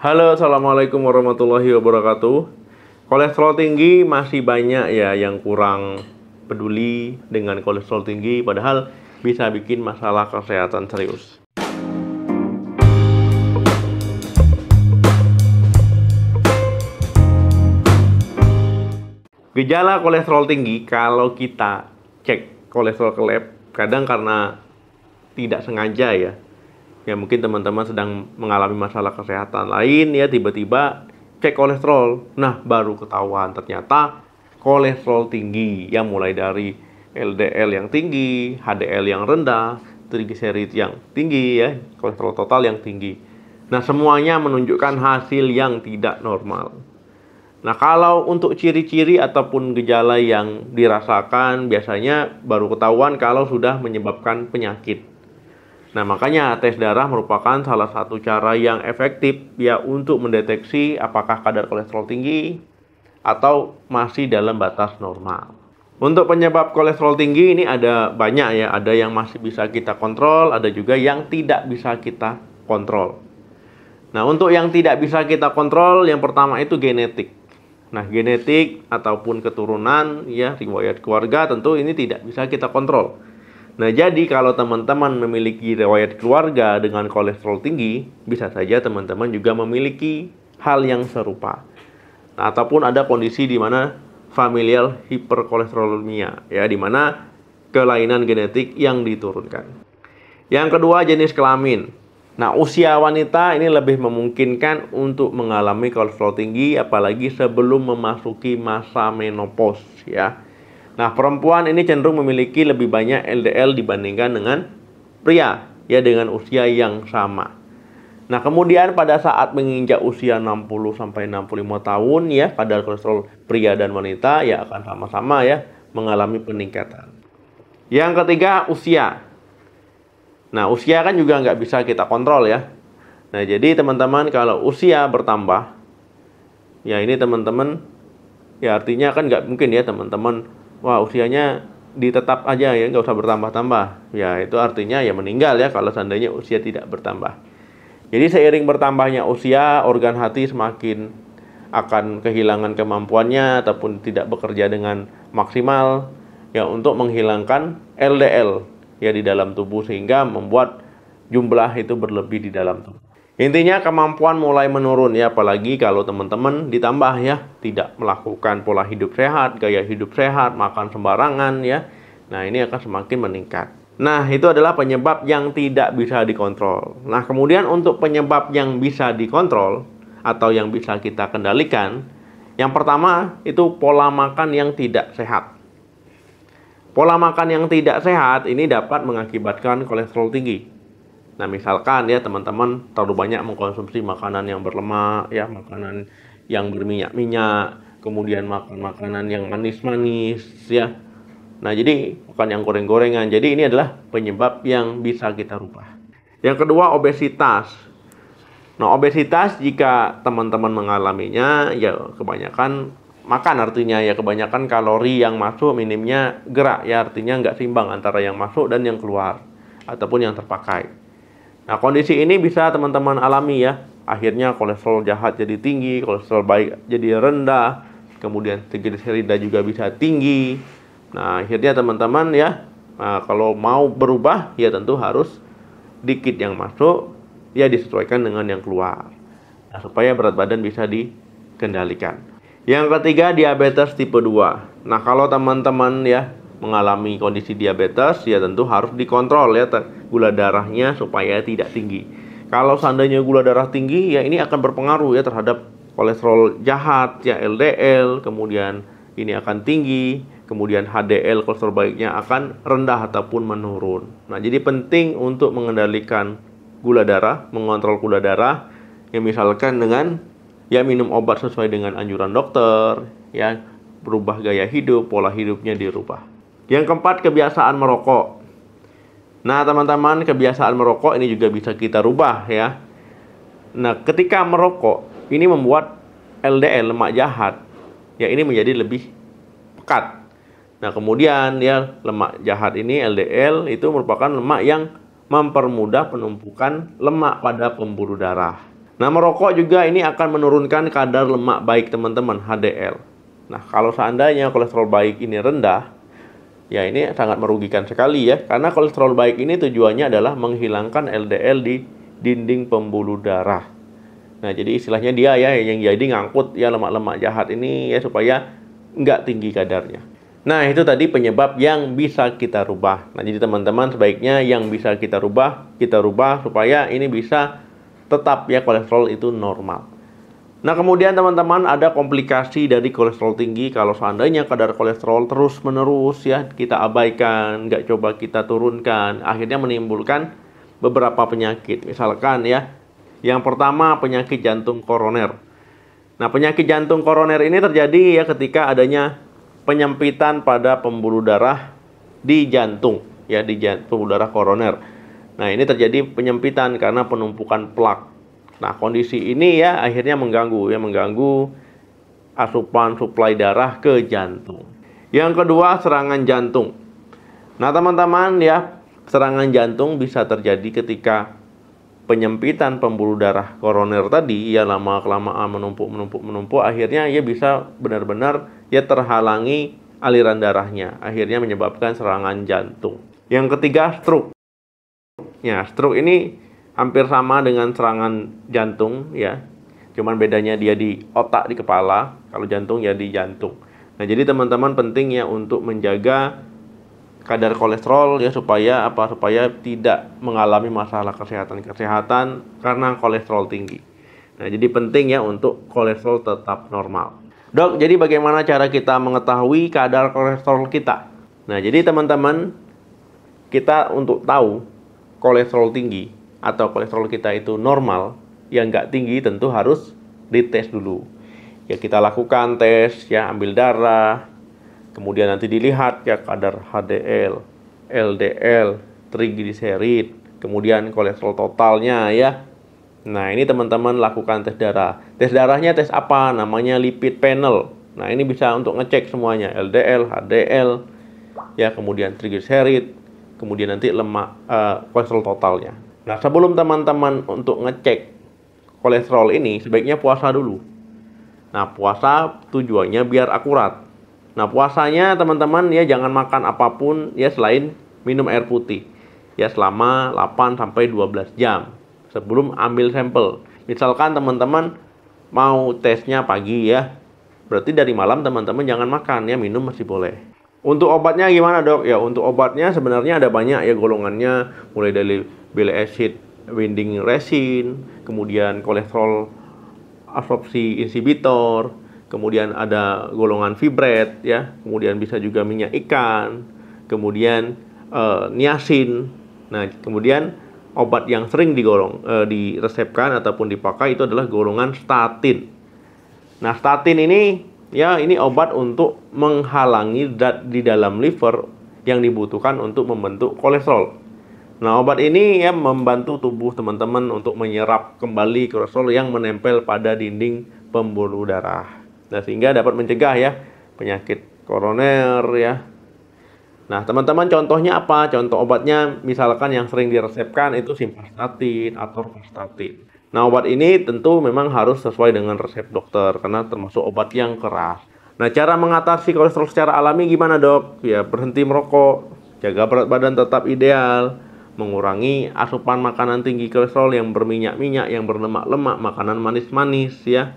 Halo, assalamualaikum warahmatullahi wabarakatuh. Kolesterol tinggi masih banyak ya yang kurang peduli dengan kolesterol tinggi, padahal bisa bikin masalah kesehatan serius. Gejala kolesterol tinggi kalau kita cek kolesterol ke lab, kadang karena tidak sengaja ya. Ya mungkin teman-teman sedang mengalami masalah kesehatan lain ya, tiba-tiba cek kolesterol. Nah, baru ketahuan ternyata kolesterol tinggi yang mulai dari LDL yang tinggi, HDL yang rendah, trigliserid yang tinggi ya, kolesterol total yang tinggi. Nah, semuanya menunjukkan hasil yang tidak normal. Nah, kalau untuk ciri-ciri ataupun gejala yang dirasakan biasanya baru ketahuan kalau sudah menyebabkan penyakit. Nah, makanya tes darah merupakan salah satu cara yang efektif ya untuk mendeteksi apakah kadar kolesterol tinggi atau masih dalam batas normal. Untuk penyebab kolesterol tinggi ini ada banyak ya, ada yang masih bisa kita kontrol, ada juga yang tidak bisa kita kontrol. Nah, untuk yang tidak bisa kita kontrol, yang pertama itu genetik. Nah, genetik ataupun keturunan ya, riwayat keluarga tentu ini tidak bisa kita kontrol. Nah, jadi kalau teman-teman memiliki riwayat keluarga dengan kolesterol tinggi, bisa saja teman-teman juga memiliki hal yang serupa. Nah, ataupun ada kondisi di mana familial hiperkolesterolemia ya, di mana kelainan genetik yang diturunkan. Yang kedua, jenis kelamin. Nah, usia wanita ini lebih memungkinkan untuk mengalami kolesterol tinggi, apalagi sebelum memasuki masa menopause ya. Nah, perempuan ini cenderung memiliki lebih banyak LDL dibandingkan dengan pria ya dengan usia yang sama. Nah, kemudian pada saat menginjak usia 60-65 tahun ya, kadar kolesterol pria dan wanita ya akan sama-sama ya mengalami peningkatan. Yang ketiga, usia. Nah, usia kan juga nggak bisa kita kontrol ya. Nah, jadi teman-teman kalau usia bertambah, ya ini teman-teman, ya artinya kan nggak mungkin ya teman-teman, wah usianya ditetap aja ya, nggak usah bertambah-tambah. Ya itu artinya ya meninggal ya kalau seandainya usia tidak bertambah. Jadi seiring bertambahnya usia, organ hati semakin akan kehilangan kemampuannya ataupun tidak bekerja dengan maksimal ya untuk menghilangkan LDL ya di dalam tubuh sehingga membuat jumlah itu berlebih di dalam tubuh. Intinya kemampuan mulai menurun ya, apalagi kalau teman-teman ditambah ya tidak melakukan pola hidup sehat, gaya hidup sehat, makan sembarangan ya. Nah, ini akan semakin meningkat. Nah, itu adalah penyebab yang tidak bisa dikontrol. Nah, kemudian untuk penyebab yang bisa dikontrol atau yang bisa kita kendalikan, yang pertama itu pola makan yang tidak sehat. Pola makan yang tidak sehat ini dapat mengakibatkan kolesterol tinggi. Nah, misalkan ya teman-teman terlalu banyak mengkonsumsi makanan yang berlemak, ya makanan yang berminyak-minyak, kemudian makan makanan yang manis-manis, ya. Nah, jadi bukan yang goreng-gorengan. Jadi ini adalah penyebab yang bisa kita rubah. Yang kedua, obesitas. Nah, obesitas jika teman-teman mengalaminya, ya kebanyakan makan artinya ya kebanyakan kalori yang masuk, minimnya gerak ya artinya nggak seimbang antara yang masuk dan yang keluar ataupun yang terpakai. Nah, kondisi ini bisa teman-teman alami ya, akhirnya kolesterol jahat jadi tinggi, kolesterol baik jadi rendah, kemudian trigliserida juga bisa tinggi. Nah, akhirnya teman-teman ya, kalau mau berubah ya tentu harus dikit yang masuk ya disesuaikan dengan yang keluar. Nah, supaya berat badan bisa dikendalikan. Yang ketiga, diabetes tipe 2. Nah, kalau teman-teman ya mengalami kondisi diabetes, ya tentu harus dikontrol ya gula darahnya supaya tidak tinggi. Kalau seandainya gula darah tinggi, ya ini akan berpengaruh ya terhadap kolesterol jahat, ya LDL, kemudian ini akan tinggi, kemudian HDL kolesterol baiknya akan rendah ataupun menurun. Nah, jadi penting untuk mengendalikan gula darah, mengontrol gula darah, ya misalkan dengan ya minum obat sesuai dengan anjuran dokter, ya berubah gaya hidup, pola hidupnya dirubah. Yang keempat, kebiasaan merokok. Nah, teman-teman, kebiasaan merokok ini juga bisa kita rubah ya. Nah, ketika merokok, ini membuat LDL, lemak jahat, ya ini menjadi lebih pekat. Nah, kemudian ya lemak jahat ini LDL itu merupakan lemak yang mempermudah penumpukan lemak pada pembuluh darah. Nah, merokok juga ini akan menurunkan kadar lemak baik teman-teman, HDL. Nah, kalau seandainya kolesterol baik ini rendah, ya ini sangat merugikan sekali ya. Karena kolesterol baik ini tujuannya adalah menghilangkan LDL di dinding pembuluh darah. Nah, jadi istilahnya dia ya yang jadi ngangkut ya lemak-lemak jahat ini ya supaya nggak tinggi kadarnya. Nah, itu tadi penyebab yang bisa kita rubah. Nah, jadi teman-teman sebaiknya yang bisa kita rubah supaya ini bisa tetap ya kolesterol itu normal. Nah, kemudian teman-teman ada komplikasi dari kolesterol tinggi. Kalau seandainya kadar kolesterol terus-menerus ya kita abaikan, nggak coba kita turunkan, akhirnya menimbulkan beberapa penyakit. Misalkan ya, yang pertama penyakit jantung koroner. Nah, penyakit jantung koroner ini terjadi ya ketika adanya penyempitan pada pembuluh darah di jantung ya, di pembuluh darah koroner. Nah, ini terjadi penyempitan karena penumpukan plak. Nah, kondisi ini ya akhirnya mengganggu asupan suplai darah ke jantung. Yang kedua, serangan jantung. Nah, teman-teman ya, serangan jantung bisa terjadi ketika penyempitan pembuluh darah koroner tadi ya lama-kelamaan menumpuk, akhirnya ya bisa benar-benar ya terhalangi aliran darahnya, akhirnya menyebabkan serangan jantung. Yang ketiga, stroke. Ya, stroke ini hampir sama dengan serangan jantung ya. Cuman bedanya dia di otak, di kepala. Kalau jantung ya di jantung. Nah, jadi teman-teman penting ya untuk menjaga kadar kolesterol ya supaya tidak mengalami masalah kesehatan karena kolesterol tinggi. Nah, jadi penting ya untuk kolesterol tetap normal. Dok, jadi bagaimana cara kita mengetahui kadar kolesterol kita? Nah, jadi teman-teman, kita untuk tahu kolesterol tinggi atau kolesterol kita itu normal, yang nggak tinggi tentu harus dites dulu. Ya, kita lakukan tes, ya ambil darah, kemudian nanti dilihat ya kadar HDL, LDL, trigliserid, kemudian kolesterol totalnya ya. Nah, ini teman-teman lakukan tes darah. Tes darahnya tes apa? Namanya lipid panel. Nah, ini bisa untuk ngecek semuanya, LDL, HDL, ya kemudian trigliserid, kemudian nanti kolesterol totalnya. Nah, sebelum teman-teman untuk ngecek kolesterol ini, sebaiknya puasa dulu. Nah, puasa tujuannya biar akurat. Nah, puasanya teman-teman ya jangan makan apapun ya selain minum air putih. Ya selama 8-12 jam sebelum ambil sampel. Misalkan teman-teman mau tesnya pagi ya, berarti dari malam teman-teman jangan makan ya, minum masih boleh. Untuk obatnya gimana, Dok? Ya, untuk obatnya sebenarnya ada banyak ya golongannya, mulai dari bile acid binding resin, kemudian kolesterol absorpsi inhibitor, kemudian ada golongan fibret ya, kemudian bisa juga minyak ikan, kemudian niacin. Nah, kemudian obat yang sering diresepkan ataupun dipakai itu adalah golongan statin. Nah, statin ini ya ini obat untuk menghalangi zat di dalam liver yang dibutuhkan untuk membentuk kolesterol. Nah, obat ini ya membantu tubuh teman-teman untuk menyerap kembali kolesterol yang menempel pada dinding pembuluh darah. Nah, sehingga dapat mencegah ya penyakit koroner ya. Nah, teman-teman contohnya apa? Contoh obatnya misalkan yang sering diresepkan itu simvastatin atau atorvastatin. Nah, obat ini tentu memang harus sesuai dengan resep dokter karena termasuk obat yang keras. Nah, cara mengatasi kolesterol secara alami gimana, Dok? Ya, berhenti merokok, jaga berat badan tetap ideal, mengurangi asupan makanan tinggi kolesterol yang berminyak-minyak, yang berlemak-lemak, makanan manis-manis ya.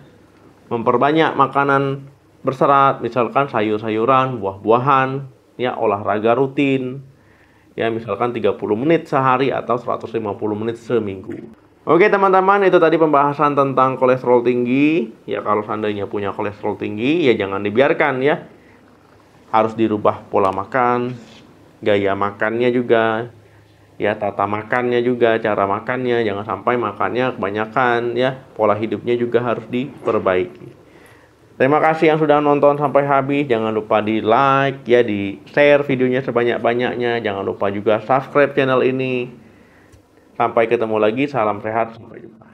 Memperbanyak makanan berserat, misalkan sayur-sayuran, buah-buahan, ya olahraga rutin. Ya, misalkan 30 menit sehari atau 150 menit seminggu. Oke, teman-teman, itu tadi pembahasan tentang kolesterol tinggi. Ya, kalau seandainya punya kolesterol tinggi, ya jangan dibiarkan ya. Harus dirubah pola makan, gaya makannya juga. Ya, tata makannya juga, cara makannya, jangan sampai makannya kebanyakan ya, pola hidupnya juga harus diperbaiki. Terima kasih yang sudah nonton sampai habis, jangan lupa di like ya, di share videonya sebanyak-banyaknya, jangan lupa juga subscribe channel ini. Sampai ketemu lagi, salam sehat, sampai jumpa.